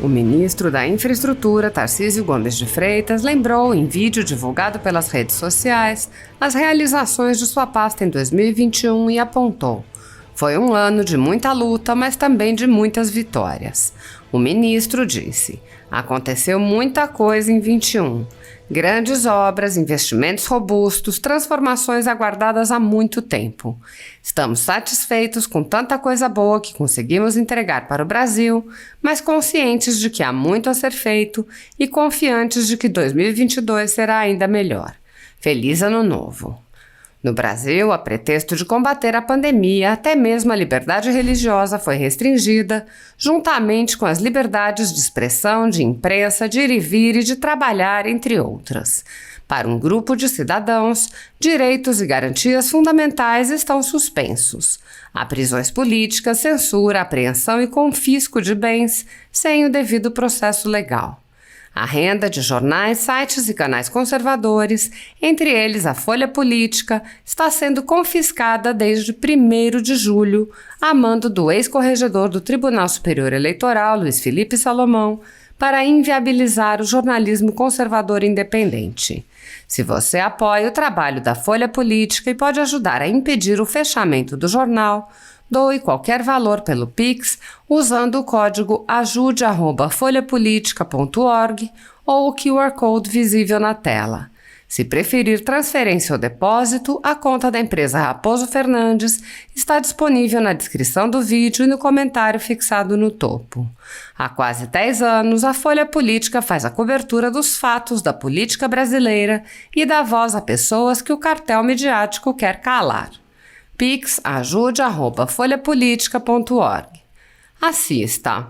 O ministro da Infraestrutura, Tarcísio Gomes de Freitas, lembrou, em vídeo divulgado pelas redes sociais, as realizações de sua pasta em 2021 e apontou: foi um ano de muita luta, mas também de muitas vitórias. O ministro disse: aconteceu muita coisa em 21. Grandes obras, investimentos robustos, transformações aguardadas há muito tempo. Estamos satisfeitos com tanta coisa boa que conseguimos entregar para o Brasil, mas conscientes de que há muito a ser feito e confiantes de que 2022 será ainda melhor. Feliz Ano Novo! No Brasil, a pretexto de combater a pandemia, até mesmo a liberdade religiosa foi restringida, juntamente com as liberdades de expressão, de imprensa, de ir e vir e de trabalhar, entre outras. Para um grupo de cidadãos, direitos e garantias fundamentais estão suspensos. Há prisões políticas, censura, apreensão e confisco de bens sem o devido processo legal. A renda de jornais, sites e canais conservadores, entre eles a Folha Política, está sendo confiscada desde 1º de julho, a mando do ex-corregedor do Tribunal Superior Eleitoral, Luiz Felipe Salomão, para inviabilizar o jornalismo conservador independente. Se você apoia o trabalho da Folha Política e pode ajudar a impedir o fechamento do jornal, doe qualquer valor pelo Pix usando o código ajude@folhapolitica.org ou o QR Code visível na tela. Se preferir transferência ou depósito, a conta da empresa Raposo Fernandes está disponível na descrição do vídeo e no comentário fixado no topo. Há quase 10 anos, a Folha Política faz a cobertura dos fatos da política brasileira e dá voz a pessoas que o cartel midiático quer calar. Pix ajude@folhapolitica.org. Assista.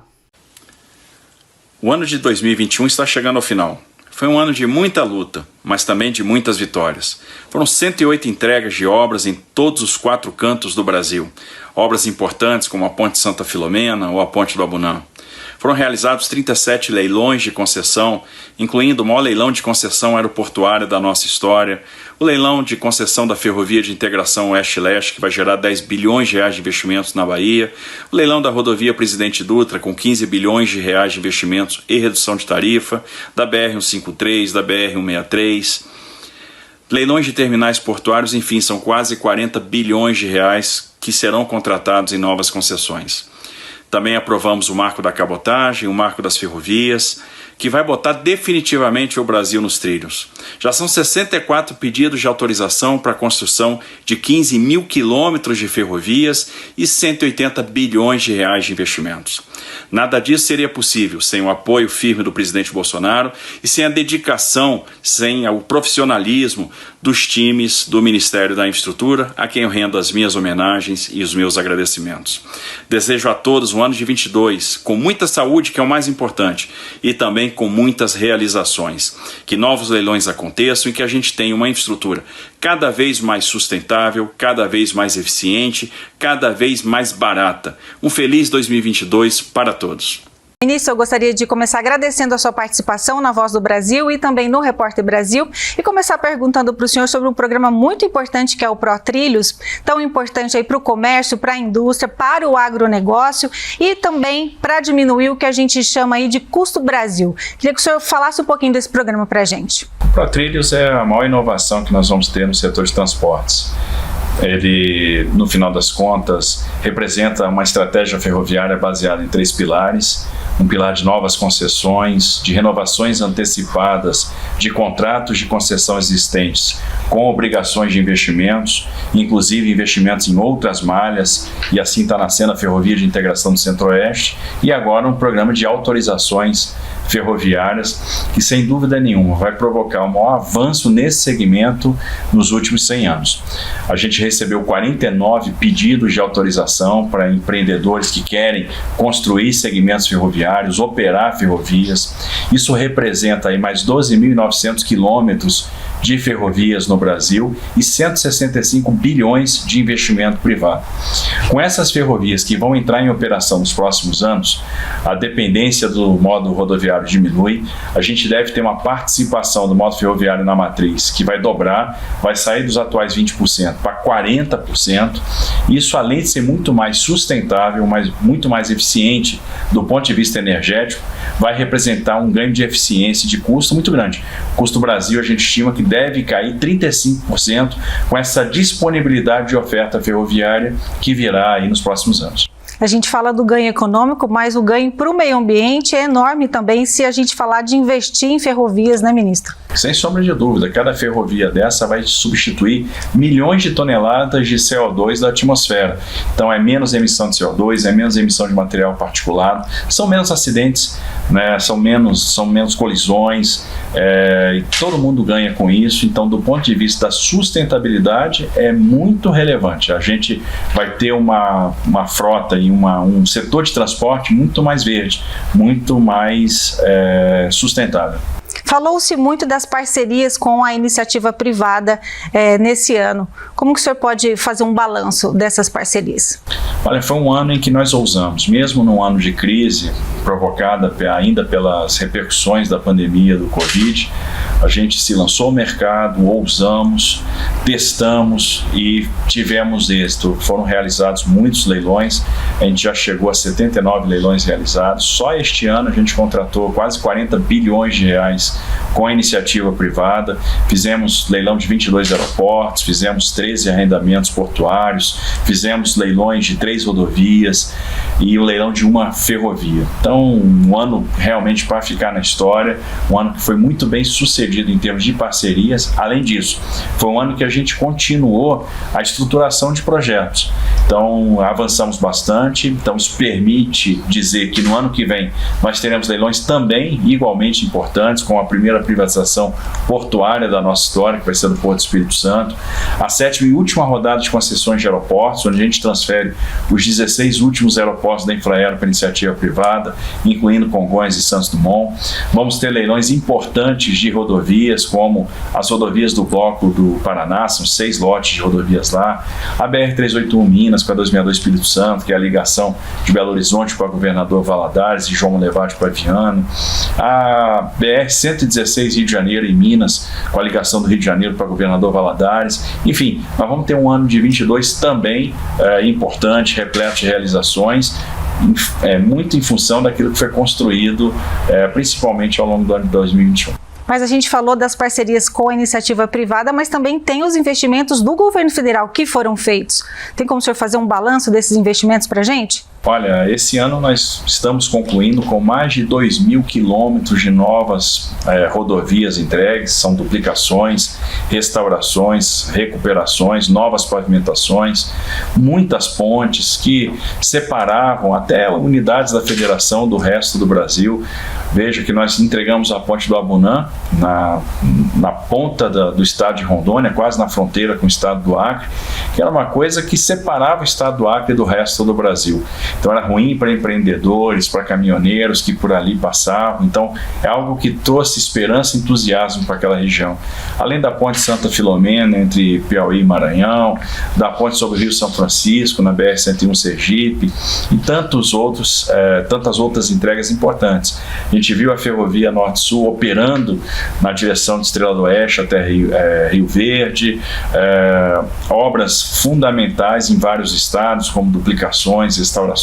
O ano de 2021 está chegando ao final. Foi um ano de muita luta, mas também de muitas vitórias. Foram 108 entregas de obras em todos os 4 cantos do Brasil. Obras importantes como a Ponte Santa Filomena ou a Ponte do Abunã. Foram realizados 37 leilões de concessão, incluindo o maior leilão de concessão aeroportuária da nossa história, o leilão de concessão da Ferrovia de Integração Oeste-Leste, que vai gerar 10 bilhões de reais de investimentos na Bahia, o leilão da rodovia Presidente Dutra, com 15 bilhões de reais de investimentos e redução de tarifa, da BR-153, da BR-163, leilões de terminais portuários, enfim, são quase 40 bilhões de reais que serão contratados em novas concessões. Também aprovamos o marco da cabotagem, o marco das ferrovias, que vai botar definitivamente o Brasil nos trilhos. Já são 64 pedidos de autorização para a construção de 15 mil quilômetros de ferrovias e 180 bilhões de reais de investimentos. Nada disso seria possível sem o apoio firme do presidente Bolsonaro e sem a dedicação, sem o profissionalismo dos times do Ministério da Infraestrutura, a quem eu rendo as minhas homenagens e os meus agradecimentos. Desejo a todos um ano de 22 com muita saúde, que é o mais importante, e também com muitas realizações. Que novos leilões aconteçam e que a gente tenha uma infraestrutura cada vez mais sustentável, cada vez mais eficiente, cada vez mais barata. Um feliz 2022 para todos. Ministro, eu gostaria de começar agradecendo a sua participação na Voz do Brasil e também no Repórter Brasil e começar perguntando para o senhor sobre um programa muito importante que é o ProTrilhos, tão importante aí para o comércio, para a indústria, para o agronegócio e também para diminuir o que a gente chama aí de custo Brasil. Queria que o senhor falasse um pouquinho desse programa para a gente. O ProTrilhos é a maior inovação que nós vamos ter no setor de transportes. Ele, no final das contas, representa uma estratégia ferroviária baseada em 3 pilares. Um pilar de novas concessões, de renovações antecipadas de contratos de concessão existentes com obrigações de investimentos, inclusive investimentos em outras malhas, e assim está nascendo a Ferrovia de Integração do Centro-Oeste, e agora um programa de autorizações ferroviárias que, sem dúvida nenhuma, vai provocar um maior avanço nesse segmento nos últimos 100 anos. A gente recebeu 49 pedidos de autorização para empreendedores que querem construir segmentos ferroviários, operar ferrovias. Isso representa aí mais 12.900 quilômetros de ferrovias no Brasil e 165 bilhões de investimento privado. Com essas ferrovias que vão entrar em operação nos próximos anos, a dependência do modo rodoviário diminui, a gente deve ter uma participação do modo ferroviário na matriz que vai dobrar, vai sair dos atuais 20% para 40%. Isso, além de ser muito mais sustentável, muito mais eficiente do ponto de vista energético, vai representar um ganho de eficiência e de custo muito grande. O custo do Brasil, a gente estima que deve cair 35% com essa disponibilidade de oferta ferroviária que virá aí nos próximos anos. A gente fala do ganho econômico, mas o ganho para o meio ambiente é enorme também se a gente falar de investir em ferrovias, né, ministro? Sem sombra de dúvida, cada ferrovia dessa vai substituir milhões de toneladas de CO2 da atmosfera. Então é menos emissão de CO2, é menos emissão de material particulado, são menos acidentes, né, são menos colisões, e todo mundo ganha com isso. Então, do ponto de vista da sustentabilidade, é muito relevante. A gente vai ter uma frota e um setor de transporte muito mais verde, muito mais sustentável. Falou-se muito das parcerias com a iniciativa privada nesse ano. Como que o senhor pode fazer um balanço dessas parcerias? Olha, foi um ano em que nós ousamos, mesmo num ano de crise provocada ainda pelas repercussões da pandemia do Covid, a gente se lançou ao mercado, ousamos, testamos e tivemos êxito. Foram realizados muitos leilões, a gente já chegou a 79 leilões realizados. Só este ano a gente contratou quase 40 bilhões de reais com a iniciativa privada. Fizemos leilão de 22 aeroportos, fizemos 13 arrendamentos portuários, fizemos leilões de 3 rodovias e o leilão de uma ferrovia. Então, um ano realmente para ficar na história, um ano que foi muito bem sucedido em termos de parcerias. Além disso, foi um ano que a gente continuou a estruturação de projetos. Então, avançamos bastante. Então, isso permite dizer que no ano que vem nós teremos leilões também igualmente importantes, com a primeira privatização portuária da nossa história, que vai ser do Porto do Espírito Santo, a 7ª e última rodada de concessões de aeroportos, onde a gente transfere os 16 últimos aeroportos da Infraero para iniciativa privada, incluindo Congonhas e Santos Dumont. Vamos ter leilões importantes de rodovias, como as rodovias do Bloco do Paraná, são 6 lotes de rodovias lá, a BR-381 Minas para 262 Espírito Santo, que é a ligação de Belo Horizonte para Governador Valadares e João Monlevade para Viana, a BR-116 Rio de Janeiro em Minas, com a ligação do Rio de Janeiro para Governador Valadares. Enfim, nós vamos ter um ano de 22 também importante, repleto de realizações, muito em função daquilo que foi construído, principalmente ao longo do ano de 2021. Mas a gente falou das parcerias com a iniciativa privada, mas também tem os investimentos do governo federal que foram feitos. Tem como o senhor fazer um balanço desses investimentos para a gente? Olha, esse ano nós estamos concluindo com mais de 2.000 quilômetros de novas rodovias entregues. São duplicações, restaurações, recuperações, novas pavimentações, muitas pontes que separavam até unidades da federação do resto do Brasil. Veja que nós entregamos a ponte do Abunã, na ponta do estado de Rondônia, quase na fronteira com o estado do Acre, que era uma coisa que separava o estado do Acre do resto do Brasil. Então era ruim para empreendedores, para caminhoneiros que por ali passavam. Então é algo que trouxe esperança e entusiasmo para aquela região. Além da ponte Santa Filomena entre Piauí e Maranhão, da ponte sobre o Rio São Francisco, na BR-101 Sergipe, e tantas outras entregas importantes. A gente viu a Ferrovia Norte-Sul operando na direção de Estrela do Oeste até Rio Verde, obras fundamentais em vários estados, como duplicações, restaurações,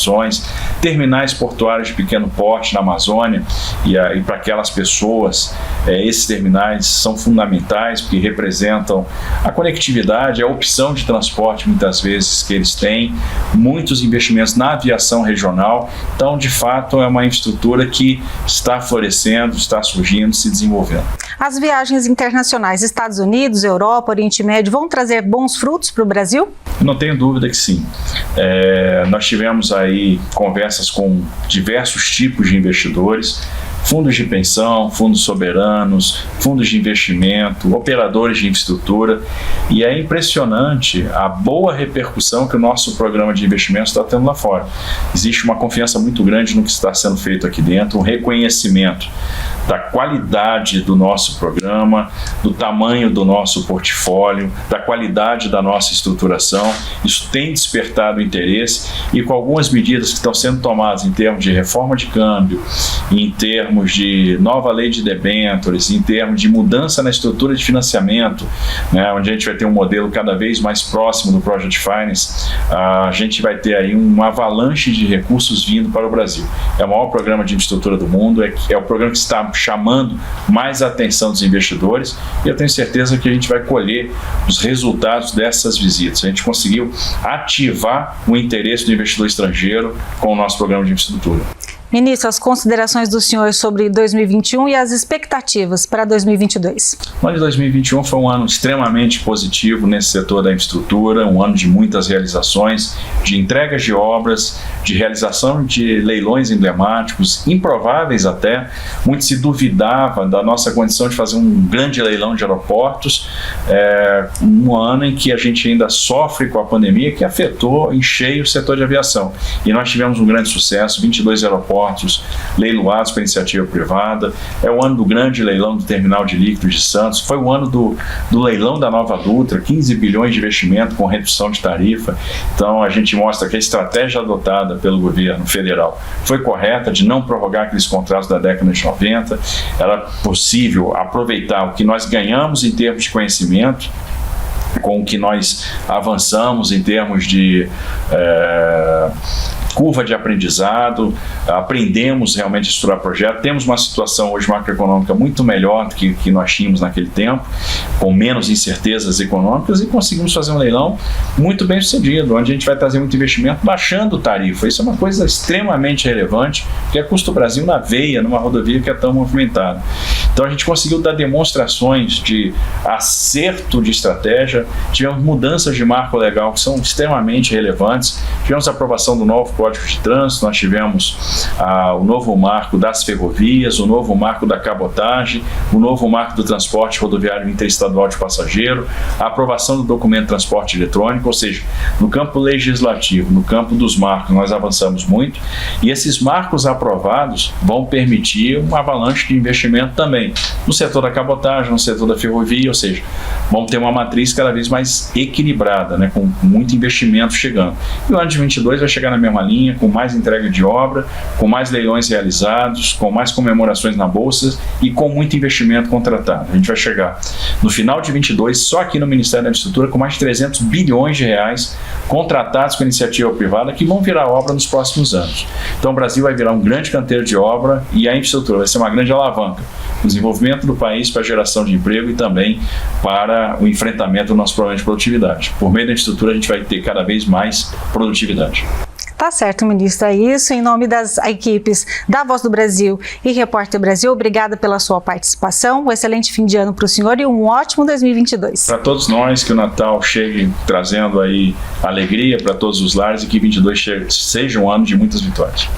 terminais portuários de pequeno porte na Amazônia, e para aquelas pessoas, esses terminais são fundamentais porque representam a conectividade, a opção de transporte muitas vezes que eles têm, muitos investimentos na aviação regional. Então, de fato, é uma infraestrutura que está florescendo, está surgindo, se desenvolvendo. As viagens internacionais, Estados Unidos, Europa, Oriente Médio, vão trazer bons frutos para o Brasil? Não tenho dúvida que sim. Nós tivemos aí conversas com diversos tipos de investidores. fundos de pensão, fundos soberanos, fundos de investimento, operadores de infraestrutura, e é impressionante a boa repercussão que o nosso programa de investimento está tendo lá fora. Existe uma confiança muito grande no que está sendo feito aqui dentro, um reconhecimento da qualidade do nosso programa, do tamanho do nosso portfólio, da qualidade da nossa estruturação. Isso tem despertado interesse, e com algumas medidas que estão sendo tomadas em termos de reforma de câmbio, em termos de nova lei de debêntures, em termos de mudança na estrutura de financiamento, né, onde a gente vai ter um modelo cada vez mais próximo do Project Finance, a gente vai ter aí uma avalanche de recursos vindo para o Brasil. É o maior programa de infraestrutura do mundo, é o programa que está chamando mais a atenção dos investidores, e eu tenho certeza que a gente vai colher os resultados dessas visitas. A gente conseguiu ativar o interesse do investidor estrangeiro com o nosso programa de infraestrutura. Ministro, as considerações do senhor sobre 2021 e as expectativas para 2022. O ano de 2021 foi um ano extremamente positivo nesse setor da infraestrutura, um ano de muitas realizações, de entregas de obras, de realização de leilões emblemáticos, improváveis até. Muito se duvidava da nossa condição de fazer um grande leilão de aeroportos, um ano em que a gente ainda sofre com a pandemia, que afetou em cheio o setor de aviação. E nós tivemos um grande sucesso, 22 aeroportos leiloados pela iniciativa privada. É o ano do grande leilão do terminal de líquidos de Santos, foi o ano do leilão da Nova Dutra, 15 bilhões de investimento com redução de tarifa. Então a gente mostra que a estratégia adotada pelo governo federal foi correta, de não prorrogar aqueles contratos da década de 90. Era possível aproveitar o que nós ganhamos em termos de conhecimento, com o que nós avançamos em termos de curva de aprendizado, aprendemos realmente a estruturar projeto. Temos uma situação hoje macroeconômica muito melhor do que nós tínhamos naquele tempo, com menos incertezas econômicas, e conseguimos fazer um leilão muito bem sucedido, onde a gente vai trazer muito investimento baixando tarifa. Isso é uma coisa extremamente relevante, que é custo Brasil na veia, numa rodovia que é tão movimentada. Então a gente conseguiu dar demonstrações de acerto de estratégia, tivemos mudanças de marco legal que são extremamente relevantes, tivemos a aprovação do novo Código de Trânsito, nós tivemos o novo marco das ferrovias, o novo marco da cabotagem, o novo marco do transporte rodoviário interestadual de passageiro, a aprovação do documento de transporte eletrônico, ou seja, no campo legislativo, no campo dos marcos, nós avançamos muito, e esses marcos aprovados vão permitir uma avalanche de investimento também, no setor da cabotagem, no setor da ferrovia, ou seja, vamos ter uma matriz cada vez mais equilibrada, né, com muito investimento chegando. E o ano de 2022 vai chegar na mesma linha, com mais entrega de obra, com mais leilões realizados, com mais comemorações na Bolsa e com muito investimento contratado. A gente vai chegar no final de 2022, só aqui no Ministério da Infraestrutura, com mais de 300 bilhões de reais contratados com iniciativa privada, que vão virar obra nos próximos anos. Então o Brasil vai virar um grande canteiro de obra, e a infraestrutura vai ser uma grande alavanca no desenvolvimento do país, para a geração de emprego e também para o enfrentamento do nosso problema de produtividade. Por meio da infraestrutura, a gente vai ter cada vez mais produtividade. Tá certo, ministro, é isso. Em nome das equipes da Voz do Brasil e Repórter Brasil, obrigada pela sua participação, um excelente fim de ano para o senhor e um ótimo 2022. Para todos nós, que o Natal chegue trazendo aí alegria para todos os lares, e que 2022 seja um ano de muitas vitórias.